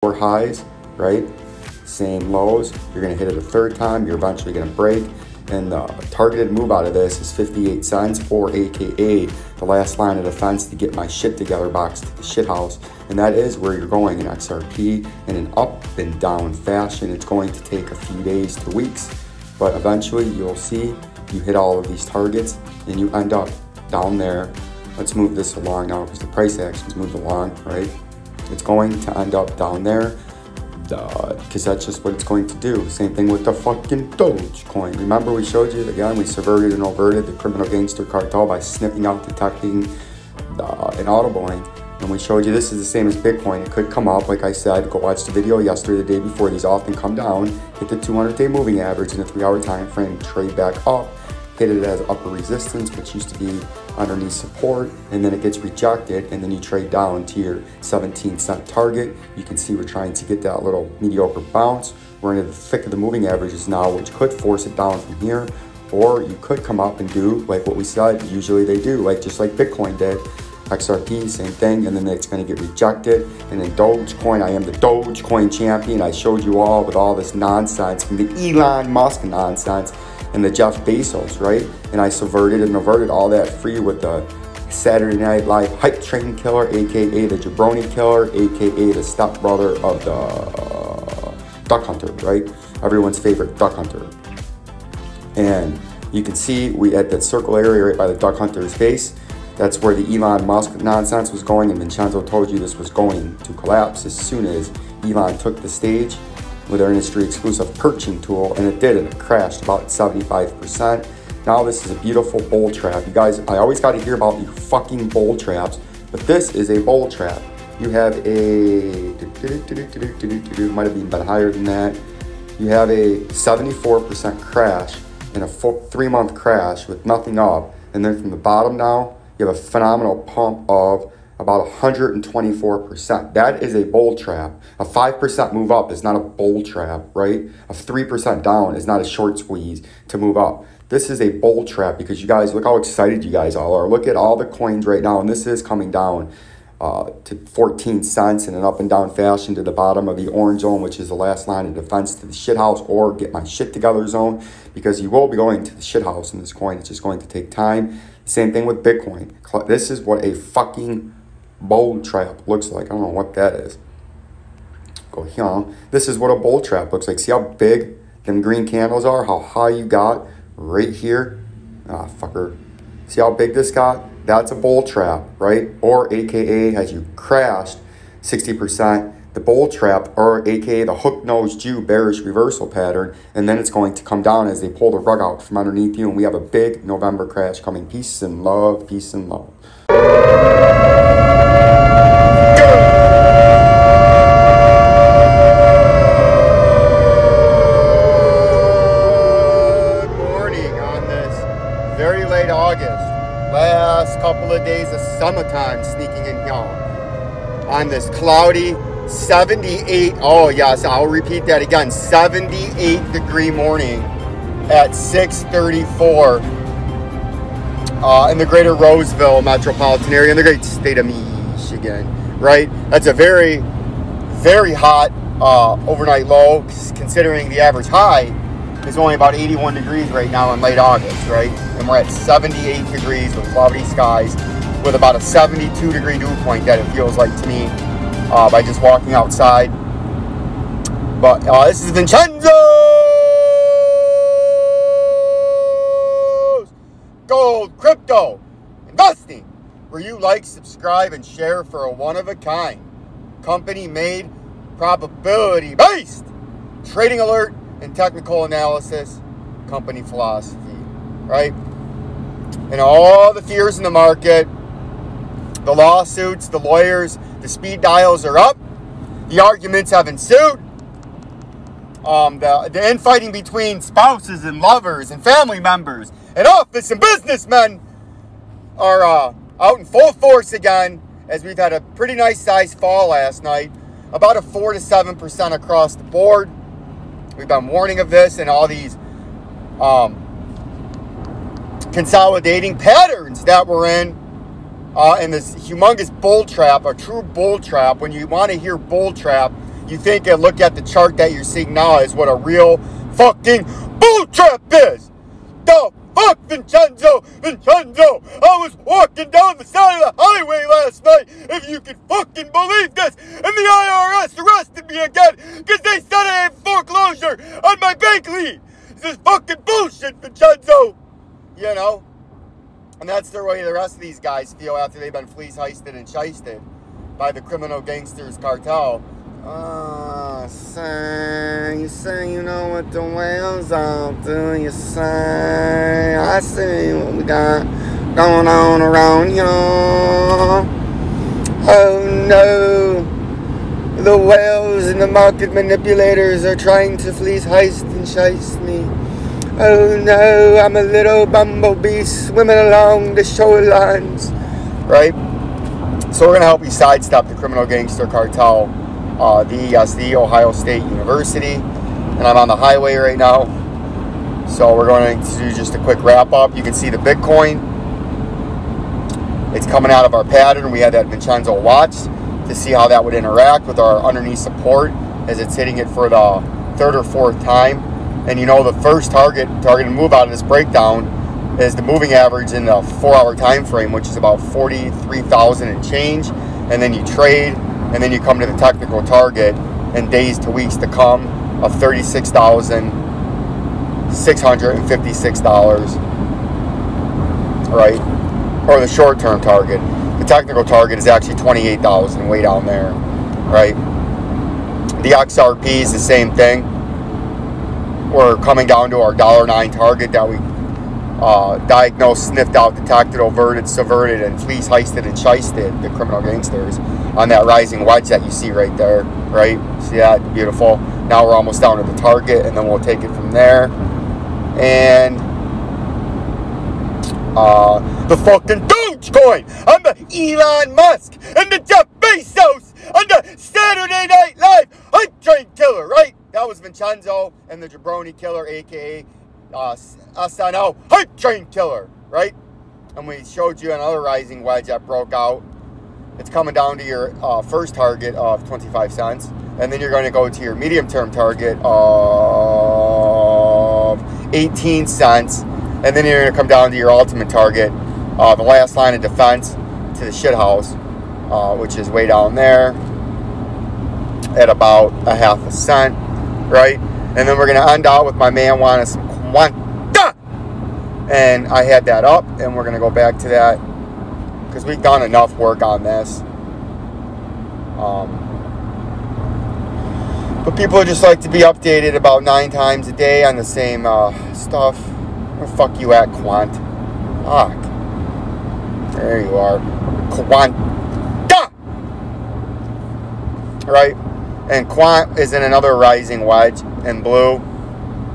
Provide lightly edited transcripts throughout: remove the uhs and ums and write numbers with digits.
4 highs, right? Same lows. You're going to hit it a third time. You're eventually going to break. And the targeted move out of this is 58 cents, or AKA the last line of defense to get my shit together box to the shit house. And that is where you're going in XRP in an up and down fashion. It's going to take a few days to weeks, but eventually you'll see you hit all of these targets and you end up down there. Let's move this along now because the price action's moved along, right? It's going to end up down there. Because that's just what it's going to do. Same thing with the fucking Dogecoin. Remember we showed you, again, we subverted and overted the criminal gangster cartel by sniffing out, detecting, and audibling. And we showed you this is the same as Bitcoin. It could come up, like I said, go watch the video yesterday, the day before. These often come down, hit the 200-day moving average in a 3-hour time frame, trade back up, hit it as upper resistance, which used to be underneath support, and then it gets rejected, and then you trade down to your 17-cent target. You can see we're trying to get that little mediocre bounce. We're into the thick of the moving averages now, which could force it down from here, or you could come up and do like what we said usually they do, like just like Bitcoin did. XRP, same thing, and then it's going to get rejected. And then Dogecoin, I am the Dogecoin champion. I showed you all with all this nonsense from the Elon Musk nonsense and the Jeff Bezos, right? And I subverted and averted all that free with the Saturday Night Live hype train killer, aka the jabroni killer, aka the stepbrother of the duck hunter, right? Everyone's favorite duck hunter. And you can see we at that circle area right by the duck hunter's face. That's where the Elon Musk nonsense was going, and Vincenzo told you this was going to collapse as soon as Elon took the stage with our industry exclusive perching tool, and it did, and it crashed about 75%. Now this is a beautiful bull trap. You guys, I always got to hear about your fucking bull traps, but this is a bull trap. You have a, might have even been higher than that. You have a 74% crash and a 3-month crash with nothing up, and then from the bottom now, you have a phenomenal pump of about 124%. That is a bull trap. A 5% move up is not a bull trap, right? A 3% down is not a short squeeze to move up. This is a bull trap because you guys, look how excited you guys all are. Look at all the coins right now, and this is coming down to 14 cents in an up and down fashion to the bottom of the orange zone, which is the last line of defense to the shit house or get my shit together zone, because you will be going to the shit house in this coin. It's just going to take time. Same thing with Bitcoin. This is what a fucking bull trap looks like. I don't know what that is. Go here. This is what a bull trap looks like. See how big them green candles are? How high you got right here? Ah, fucker. See how big this got? That's a bull trap, right? Or AKA as you crashed 60%, the bull trap, or AKA the hook-nosed Jew bearish reversal pattern, and then it's going to come down as they pull the rug out from underneath you, and we have a big November crash coming. Peace and love, peace and love. Good morning on this very late August. Last couple of days of summertime sneaking in here on this cloudy 78, oh yes, I'll repeat that again, 78-degree morning at 6:34 in the greater Roseville metropolitan area in the great state of Michigan, right? That's a very, very hot overnight low, considering the average high is only about 81 degrees right now in late August, right? And we're at 78 degrees with cloudy skies with about a 72-degree dew point that it feels like to me. By just walking outside. But this is Vincenzo's Gold Crypto Investing, where you like, subscribe, and share for a one-of-a-kind, company-made, probability-based trading alert and technical analysis, company philosophy, right? And all the fears in the market, the lawsuits, the lawyers, the speed dials are up. The arguments have ensued. The infighting between spouses and lovers and family members and office and businessmen are out in full force again, as we've had a pretty nice size fall last night, about a 4 to 7% across the board. We've been warning of this and all these consolidating patterns that we're in this humongous bull trap, a true bull trap. When you want to hear bull trap, you think and look at the chart that you're seeing now as what a real fucking bull trap is. The fuck, Vincenzo! Vincenzo! I was walking down the side of the highway last night, if you can fucking believe this, and the IRS arrested me again because they said I had foreclosure on my bank lien. This is fucking bullshit, Vincenzo! You know? And that's the way the rest of these guys feel after they've been fleece heisted and shysted by the criminal gangsters cartel. You say you know what the whales all do, you say. I see what we got going on around here. Oh no, the whales and the market manipulators are trying to fleece, heist, and shice me. Oh no, I'm a little bumblebee swimming along the shorelines. Right? So we're going to help you sidestep the criminal gangster cartel. The Ohio State University, and I'm on the highway right now, so we're going to do just a quick wrap up. You can see the Bitcoin, it's coming out of our pattern. We had that Vincenzo watch to see how that would interact with our underneath support as it's hitting it for the third or fourth time. And you know, the first target to move out of this breakdown is the moving average in the 4-hour time frame, which is about 43,000 and change, and then you trade. And then you come to the technical target in days to weeks to come of $36,656, right? Or the short-term target. The technical target is actually 28,000, way down there, right? The XRP is the same thing. We're coming down to our $1.09 target that we diagnosed, sniffed out, detected, overted, subverted, and fleece heisted and shysted the criminal gangsters on that rising wedge that you see right there, right? See that? Beautiful. Now we're almost down to the target, and then we'll take it from there. And the fucking Dogecoin on the Elon Musk and the Jeff Bezos on the Saturday Night Live hype train killer, right? That was Vincenzo and the Jabroni killer, aka SNL hype train killer, right? And we showed you another rising wedge that broke out. It's coming down to your first target of 25 cents, and then you're going to go to your medium-term target of 18 cents, and then you're going to come down to your ultimate target, the last line of defense to the shithouse, which is way down there at about a half a cent, right? And then we're going to end out with my man wanting some quanta, and I had that up, and we're going to go back to that because we've done enough work on this. But people just like to be updated about 9 times a day on the same stuff. Where the fuck you at, Quant? Fuck. There you are. Quanta! Right? And Quant is in another rising wedge in blue.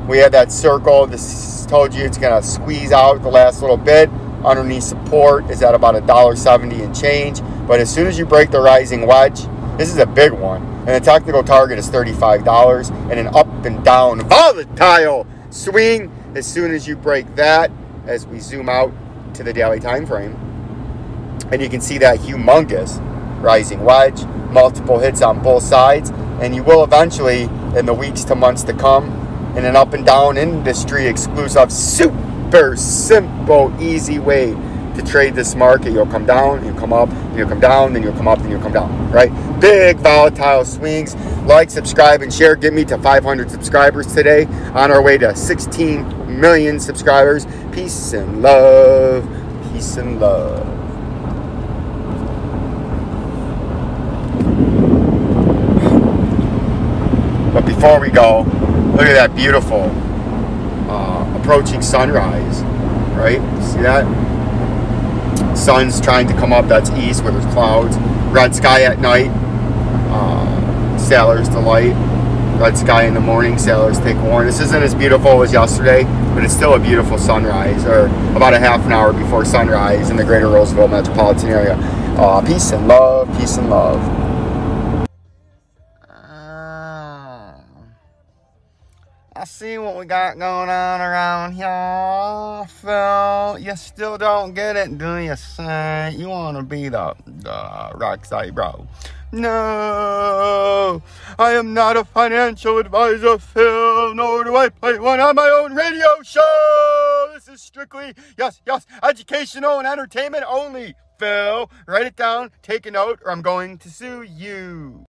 We had that circle. This told you it's going to squeeze out the last little bit. Underneath support is at about $1.70 and change. But as soon as you break the rising wedge, this is a big one. And the technical target is $35. And an up and down volatile swing as soon as you break that, as we zoom out to the daily time frame. And you can see that humongous rising wedge. Multiple hits on both sides. And you will eventually, in the weeks to months to come, in an up and down industry exclusive, super simple, easy way to trade this market. You'll come down, you'll come up, then you'll come down, then you'll come up, then you'll come down, right? Big volatile swings. Like, subscribe, and share. Get me to 500 subscribers today. On our way to 16 million subscribers. Peace and love. Peace and love. But before we go, look at that beautiful approaching sunrise, right? See that? Sun's trying to come up. That's east where there's clouds. Red sky at night. Sailor's delight. Red sky in the morning. Sailors take warning. This isn't as beautiful as yesterday, but it's still a beautiful sunrise, or about a half an hour before sunrise in the greater Roseville metropolitan area. Peace and love. Peace and love. I see what we got going on around here, Phil. You still don't get it, do you, say? You want to be the rock side bro. No, I am not a financial advisor, Phil, nor do I play one on my own radio show. This is strictly, yes, educational and entertainment only, Phil. Write it down, take a note, or I'm going to sue you.